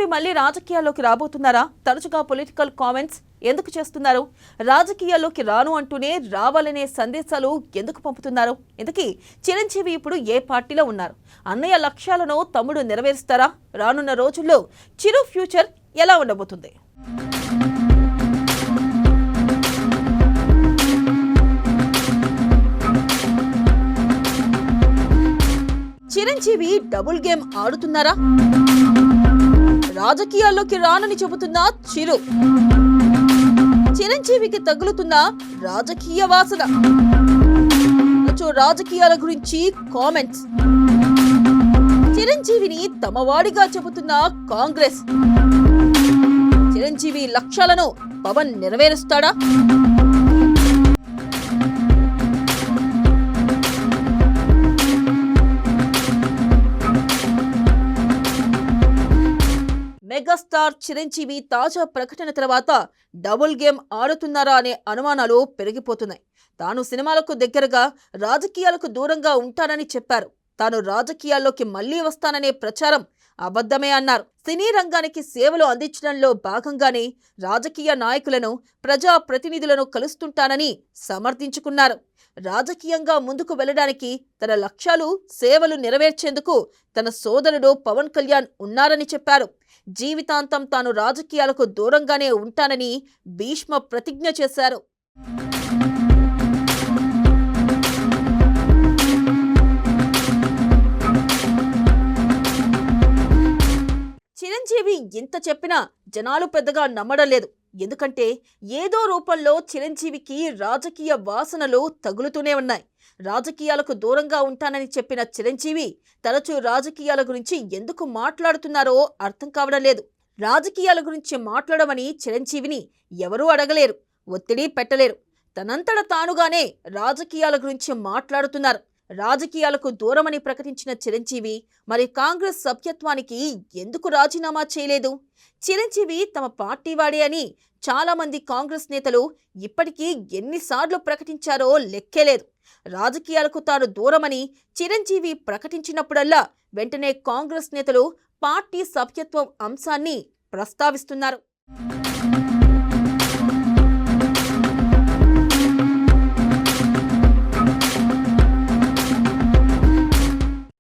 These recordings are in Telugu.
చిరంజీవి మళ్ళీ రాజకీయాల్లోకి రాబోతున్నారా? తరచుగా పొలిటికల్ కామెంట్స్ ఎందుకు చేస్తున్నారు? రాజకీయాల్లోకి రాను అంటూనే రావాలనే సందేశాలు ఎందుకు పంపుతున్నారు? ఇంతకీ చిరంజీవి ఇప్పుడు ఏ పార్టీలో ఉన్నారు? అన్నయ్య లక్ష్యాలను తమ్ముడు నెరవేరుస్తారా? రానున్న రోజుల్లో చిరు ఫ్యూచర్ ఎలా ఉండబోతుంది? చిరంజీవి డబుల్ గేమ్ ఆడుతున్నారా? రాజకీయాల్లోకి రానని చెబుతున్న చిరు, చిరంజీవికి తగులుతున్న రాజకీయ వాసన. రాజకీయాల గురించి కామెంట్స్. చిరంజీవిని తమవాడిగా చెబుతున్న కాంగ్రెస్. చిరంజీవి లక్ష్యాలను పవన్ నెరవేరుస్తాడా? మెగాస్టార్ చిరంజీవి తాజా ప్రకటన తర్వాత డబుల్ గేమ్ ఆడుతున్నారా అనే అనుమానాలు పెరిగిపోతున్నాయి. తాను సినిమాలకు దగ్గరగా, రాజకీయాలకు దూరంగా ఉంటానని చెప్పారు. తాను రాజకీయాల్లోకి మళ్లీ వస్తాననే ప్రచారం అబద్ధమే అన్నారు. సినీ రంగానికి సేవలు అందించడంలో భాగంగానే రాజకీయ నాయకులను, ప్రజా ప్రతినిధులను కలుస్తుంటానని సమర్థించుకున్నారు. రాజకీయంగా ముందుకు వెళ్లడానికి, తన లక్ష్యాలు, సేవలు నెరవేర్చేందుకు తన సోదరుడు పవన్ కళ్యాణ్ ఉన్నారని చెప్పారు. జీవితాంతం తాను రాజకీయాలకు దూరంగానే ఉంటానని భీష్మ ప్రతిజ్ఞ చేశారు. చిరంజీవి ఇంత చెప్పినా జనాలు పెద్దగా నమ్మడం లేదు. ఎందుకంటే ఏదో రూపంలో చిరంజీవికి రాజకీయ వాసనలు తగులుతూనే ఉన్నాయి. రాజకీయాలకు దూరంగా ఉంటానని చెప్పిన చిరంజీవి తరచూ రాజకీయాల గురించి ఎందుకు మాట్లాడుతున్నారో అర్థం కావడం లేదు. రాజకీయాల గురించి మాట్లాడమని చిరంజీవిని ఎవరూ అడగలేరు, ఒత్తిడి పెట్టలేరు. తనంతట తానుగానే రాజకీయాల గురించి మాట్లాడుతున్నారు. రాజకీయాలకు దూరమని ప్రకటించిన చిరంజీవి మరి కాంగ్రెస్ సభ్యత్వానికి ఎందుకు రాజీనామా చేయలేదు? చిరంజీవి తమ పార్టీ వాడే అని చాలా మంది కాంగ్రెస్ నేతలు ఇప్పటికీ ఎన్నిసార్లు ప్రకటించారో లెక్కేలేదు. రాజకీయాలకు తాను దూరమని చిరంజీవి ప్రకటించినప్పుడల్లా వెంటనే కాంగ్రెస్ నేతలు పార్టీ సభ్యత్వం అంశాన్ని ప్రస్తావిస్తున్నారు.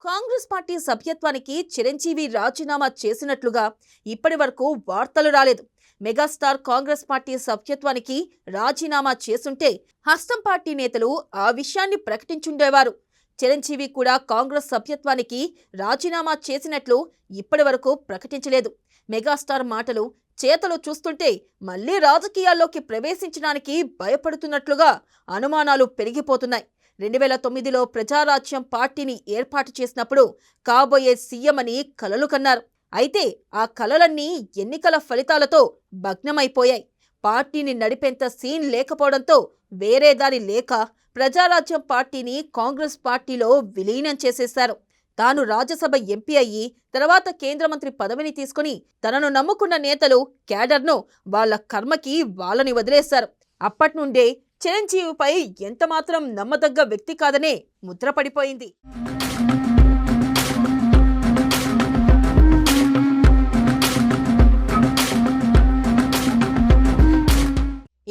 కాంగ్రెస్ పార్టీ సభ్యత్వానికి చిరంజీవి రాజీనామా చేసినట్లుగా ఇప్పటి వరకు వార్తలు రాలేదు. మెగాస్టార్ కాంగ్రెస్ పార్టీ సభ్యత్వానికి రాజీనామా చేసుంటే హస్తం పార్టీ నేతలు ఆ విషయాన్ని ప్రకటించుండేవారు. చిరంజీవి కూడా కాంగ్రెస్ సభ్యత్వానికి రాజీనామా చేసినట్లు ఇప్పటి వరకు ప్రకటించలేదు. మెగాస్టార్ మాటలు, చేతలు చూస్తుంటే మళ్లీ రాజకీయాల్లోకి ప్రవేశించడానికి భయపడుతున్నట్లుగా అనుమానాలు పెరిగిపోతున్నాయి. 2009లో ప్రజారాజ్యం పార్టీని ఏర్పాటు చేసినప్పుడు కాబోయే సీఎం అని కలలు కన్నారు. అయితే ఆ కలలన్నీ ఎన్నికల ఫలితాలతో భగ్నమైపోయాయి. పార్టీని నడిపేంత సీన్ లేకపోవడంతో వేరే దారి లేక ప్రజారాజ్యం పార్టీని కాంగ్రెస్ పార్టీలో విలీనం చేసేశారు. తాను రాజ్యసభ ఎంపీ అయ్యి తర్వాత కేంద్ర మంత్రి పదవిని తీసుకుని తనను నమ్ముకున్న నేతలు, క్యాడర్ను వాళ్ల కర్మకి వాళ్ళని వదిలేశారు. అప్పట్నుండే చిరంజీవిపై ఎంతమాత్రం నమ్మదగ్గ వ్యక్తి కాదనే ముద్రపడిపోయింది.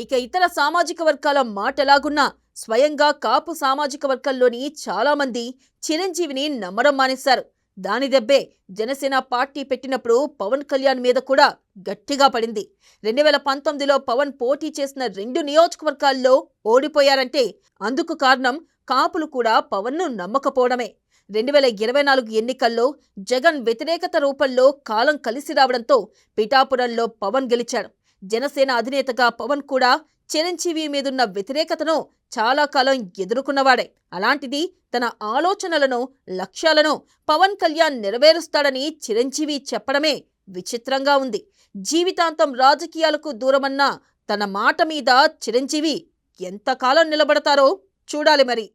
ఇక ఇతర సామాజిక వర్గాల మాటలాగున్నా స్వయంగా కాపు సామాజిక వర్గంలోని చాలా మంది చిరంజీవిని నమ్మడం మానేశారు. దాని దెబ్బే జనసేన పార్టీ పెట్టినప్పుడు పవన్ కళ్యాణ్ మీద కూడా గట్టిగా పడింది. 2019లో పవన్ పోటీ చేసిన 2 నియోజకవర్గాల్లో ఓడిపోయారంటే అందుకు కారణం కాపులు కూడా పవన్ను నమ్మకపోవడమే. 2024 ఎన్నికల్లో జగన్ వ్యతిరేకత రూపంలో కాలం కలిసి రావడంతో పిఠాపురంలో పవన్ గెలిచాడు. జనసేన అధినేతగా పవన్ కూడా చిరంజీవి మీదున్న వ్యతిరేకతను చాలా కాలం ఎదుర్కొన్నవాడే. అలాంటిది తన ఆలోచనలను, లక్ష్యాలను పవన్ కళ్యాణ్ నెరవేరుస్తాడని చిరంజీవి చెప్పడమే విచిత్రంగా ఉంది. జీవితాంతం రాజకీయాలకు దూరమన్న తన మాట మీద చిరంజీవి ఎంతకాలం నిలబడతారో చూడాలి మరి.